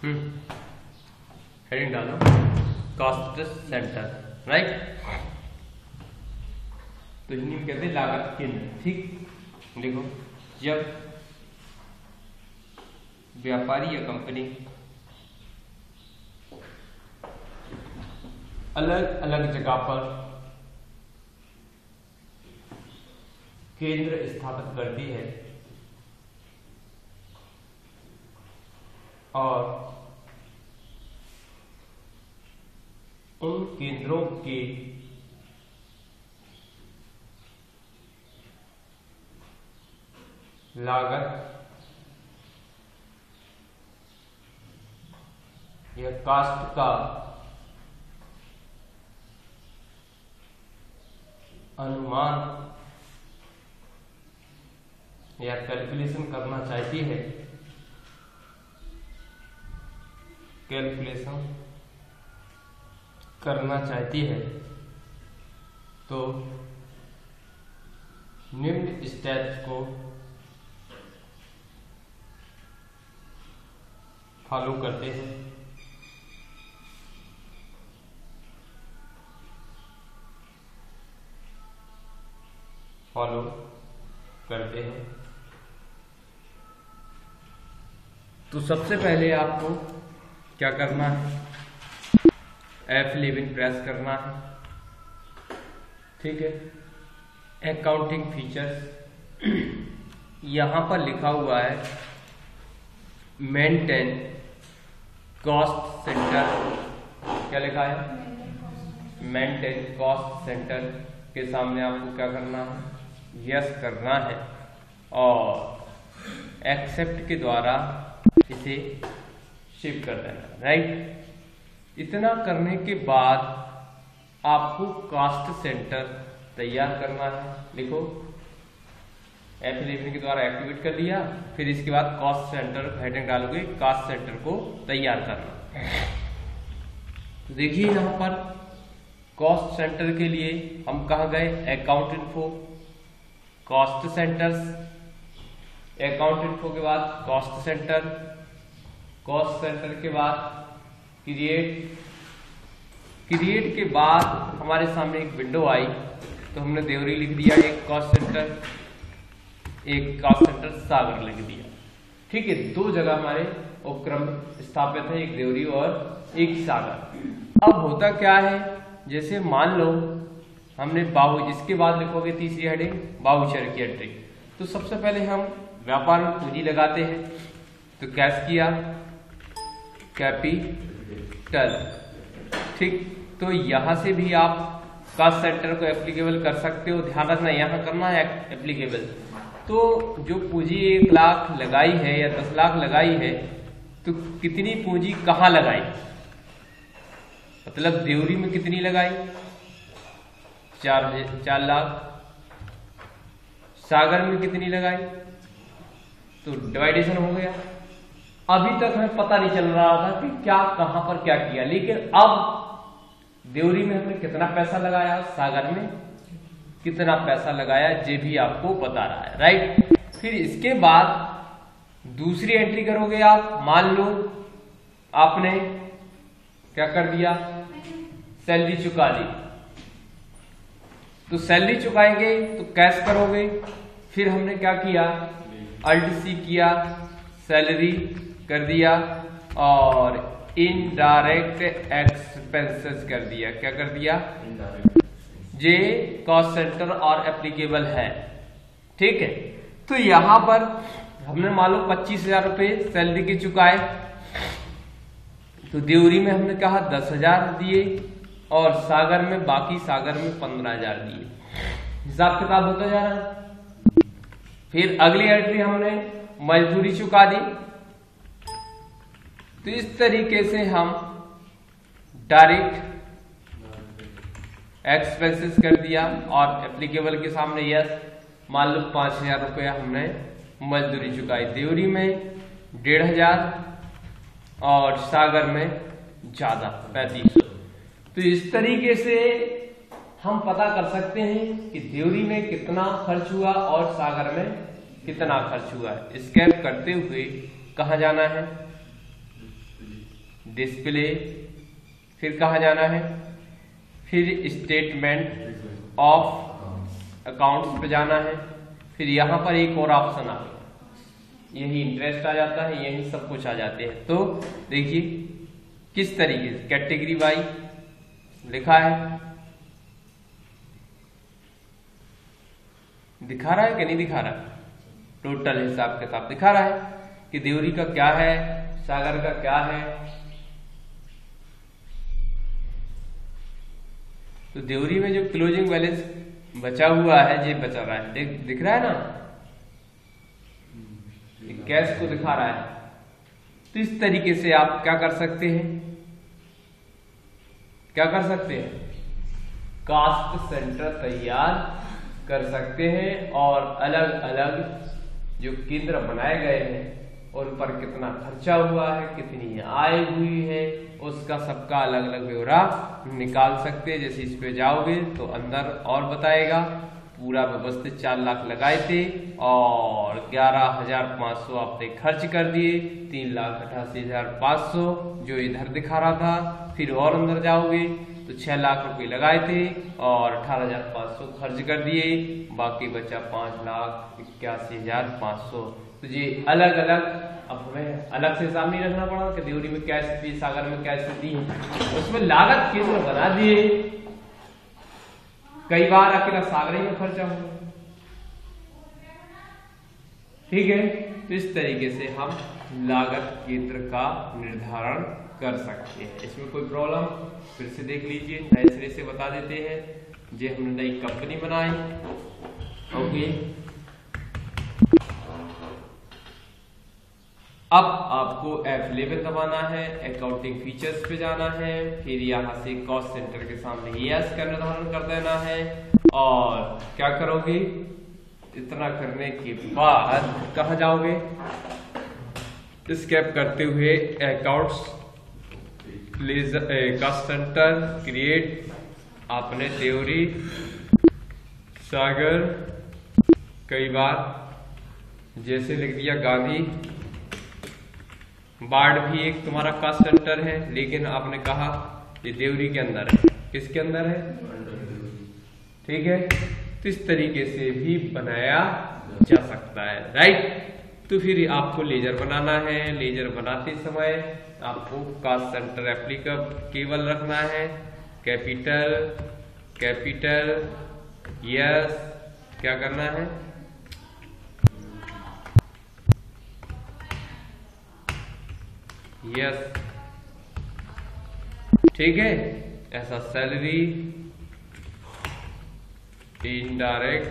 Heading डालो cost centre, right. तो हिंदी में कहते हैं लागत केंद्र, ठीक। देखो, जब व्यापारी या कंपनी अलग अलग जगह पर केंद्र स्थापित करती है और उन केंद्रों के लागत या कास्ट का अनुमान या कैलकुलेशन करना चाहती है, कैलकुलेशन करना चाहती है, तो निम्न स्टेप्स को फॉलो करते हैं। फॉलो करते हैं। तो सबसे पहले आपको क्या करना है, F11 प्रेस करना है, ठीक है। अकाउंटिंग फीचर्स, यहां पर लिखा हुआ है मेंटेन कॉस्ट सेंटर, क्या लिखा है, मेंटेन कॉस्ट सेंटर के सामने आपको क्या करना है, यस करना है और एक्सेप्ट के द्वारा इसे शिप कर देना, राइट। इतना करने के बाद आपको कॉस्ट सेंटर तैयार करना है। देखो, F11 के द्वारा एक्टिवेट कर दिया, फिर इसके बाद कॉस्ट सेंटर हेडिंग डालोगे, कॉस्ट सेंटर को तैयार करना। तो देखिए यहां पर कॉस्ट सेंटर के लिए हम कहाँ गए, account info, cost centres, account info के बाद कॉस्ट सेंटर, कॉस्ट सेंटर के बाद क्रिएट, क्रिएट के बाद हमारे सामने एक विंडो आई, तो हमने देवरी लिख दिया, एक कॉस्ट सेंटर, एक कॉस्ट सेंटर सागर लिख दिया, ठीक है। दो जगह हमारे उपक्रम स्थापित है, एक देवरी और एक सागर। अब होता क्या है, जैसे मान लो हमने बाहु, इसके बाद लिखोगे तीसरी हेडिंग बाउचर की एंट्री। तो सबसे पहले हम व्यापार में पूंजी लगाते हैं, तो कैश किया, कैपिटल, ठीक। तो यहां से भी आप कॉस्ट सेंटर को एप्लीकेबल कर सकते हो, ध्यान रखना यहां करना है एप्लीकेबल। तो जो पूंजी 1 लाख लगाई है या 10 लाख लगाई है, तो कितनी पूंजी कहां लगाई, मतलब देवरी में कितनी लगाई, 4 लाख, सागर में कितनी लगाई, तो डिवाइडेशन हो गया। अभी तक हमें पता नहीं चल रहा था कि क्या कहां पर क्या किया, लेकिन अब देवरी में हमने कितना पैसा लगाया, सागर में कितना पैसा लगाया, ये भी आपको बता रहा है, राइट। फिर इसके बाद दूसरी एंट्री करोगे आप, मान लो आपने क्या कर दिया, सैलरी चुका दी, तो सैलरी चुकाएंगे तो कैश करोगे, फिर हमने क्या किया, अल्ट सी किया, सैलरी कर दिया और इनडायरेक्ट एक्सपेंसेस कर दिया, क्या कर दिया, जे कॉस्ट सेंटर और एप्लीकेबल है, ठीक है। तो यहां पर हमने मान लो 25,000 रुपए सैलरी के चुकाए, तो देवरी में हमने कहा 10,000 दिए और सागर में, बाकी सागर में 15,000 दिए, हिसाब किताब होता जा रहा है। फिर अगली एंट्री हमने मजदूरी चुका दी। तो इस तरीके से हम डायरेक्ट एक्सपेंसेस कर दिया और एप्लीकेबल के सामने यस, मान लो 5,000 रुपया हमने मजदूरी चुकाई, देवरी में 1,500 और सागर में ज्यादा 3500। तो इस तरीके से हम पता कर सकते हैं कि देवरी में कितना खर्च हुआ और सागर में कितना खर्च हुआ है। स्कैन करते हुए कहाँ जाना है, डिस्प्ले, फिर कहाँ जाना है, फिर स्टेटमेंट ऑफ अकाउंट्स पे जाना है, फिर यहाँ पर एक और ऑप्शन आ गया, यही इंटरेस्ट आ जाता है, यही सब कुछ आ जाते हैं। तो देखिए किस तरीके से कैटेगरी वाइज लिखा है, दिखा रहा है कि नहीं दिखा रहा है, टोटल हिसाब किताब दिखा रहा है कि देवरी का क्या है, सागर का क्या है। तो देवरी में जो क्लोजिंग बैलेंस बचा हुआ है, ये बचा रहा है, दिख रहा है ना, कैश को दिखा रहा है। तो इस तरीके से आप क्या कर सकते हैं, क्या कर सकते हैं, कास्ट सेंटर तैयार कर सकते हैं और अलग अलग जो केंद्र बनाए गए हैं उन पर कितना खर्चा हुआ है, कितनी आय हुई है, उसका सबका अलग अलग ब्यौरा निकाल सकते हैं। जैसे इस पे जाओगे तो अंदर और बताएगा, पूरा व्यवस्थित 4 लाख लगाए थे और 11,500 आपने खर्च कर दिए, 3,88,500 जो इधर दिखा रहा था। फिर और अंदर जाओगे तो 6 लाख रुपए लगाए थे और 18,500 खर्च कर दिए, बाकी बचा 5,81,500। तो ये अलग अलग, अब हमें अलग से हिसाब नहीं रखना पड़ा कि देवरी में क्या स्थिति, सागर में क्या स्थिति है, उसमें लागत केंद्र बना दिए। कई बार अकेला सागर ही में खर्चा हुआ, ठीक है। तो इस तरीके से हम लागत केंद्र का निर्धारण कर सकते हैं। इसमें कोई प्रॉब्लम फिर से देख लीजिए, नए सिरे से बता देते हैं। जे हमने नई कंपनी बनाई, ओके। अब आपको F11 दबाना है, अकाउंटिंग फीचर्स पे जाना है, फिर यहाँ से कॉस्ट सेंटर के सामने यस का निर्धारण कर देना है। और क्या करोगे, इतना करने के बाद कहाँ जाओगे, स्केप करते हुए अकाउंट्स कॉस्ट सेंटर क्रिएट, आपने देवरी, सागर, कई बार जैसे लिख दिया गांधी बाढ़ भी एक तुम्हारा कास्ट सेंटर है, लेकिन आपने कहा ये देवरी के अंदर है, किसके अंदर है, ठीक है। तो इस तरीके से भी बनाया जा सकता है, राइट। तो फिर आपको लेजर बनाना है, लेजर बनाते समय आपको कास्ट सेंटर एप्लीकेबल रखना है, कैपिटल कैपिटल यस, क्या करना है, यस, ठीक है। ऐसा सैलरी, इनडायरेक्ट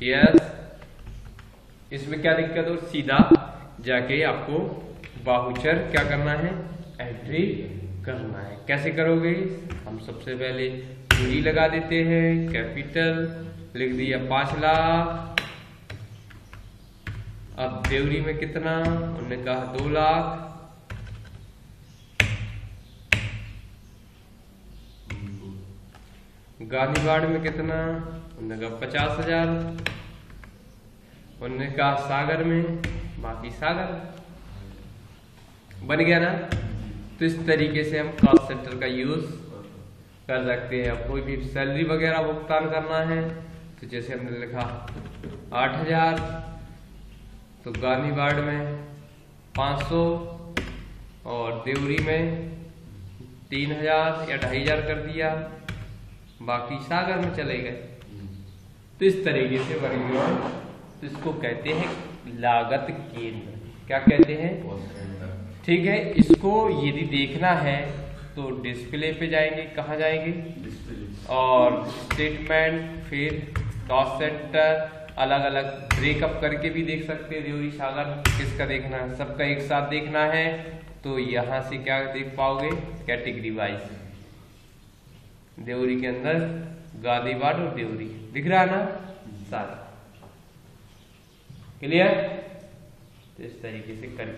यस। इसमें क्या दिक्कत हो, सीधा जाके आपको वाउचर क्या करना है, एंट्री करना है। कैसे करोगे, हम सबसे पहले पूरी लगा देते हैं, कैपिटल लिख दिया 5 लाख। अब देवरी में कितना, उन्होंने कहा 2 लाख। गांधीवाड़ में कितना, उन्होंने कहा 50,000। उन्होंने कहा सागर में, बाकी सागर बन गया ना। तो इस तरीके से हम कॉस्ट सेंटर का यूज कर सकते हैं। अब कोई भी सैलरी वगैरह भुगतान करना है तो जैसे हमने लिखा 8,000, तो गांधीवाड़ में 500 और देवरी में 3,000 या 2,500 कर दिया, बाकी सागर में चले गए। तो इस तरीके से बन गया। तो इसको कहते हैं लागत केंद्र, क्या कहते हैं, ठीक है। इसको यदि देखना है तो डिस्प्ले पे जाएंगे, कहाँ जाएंगे, और स्टेटमेंट, फिर कॉस्ट सेंटर, अलग अलग ब्रेकअप करके भी देख सकते हैं। देवरी सागर किसका देखना है, सबका एक साथ देखना है। तो यहाँ से क्या देख पाओगे, कैटेगरी वाइज देवरी के अंदर गांधीवाड़ और देवरी दिख रहा है ना, सारा क्लियर। तो इस तरीके से करके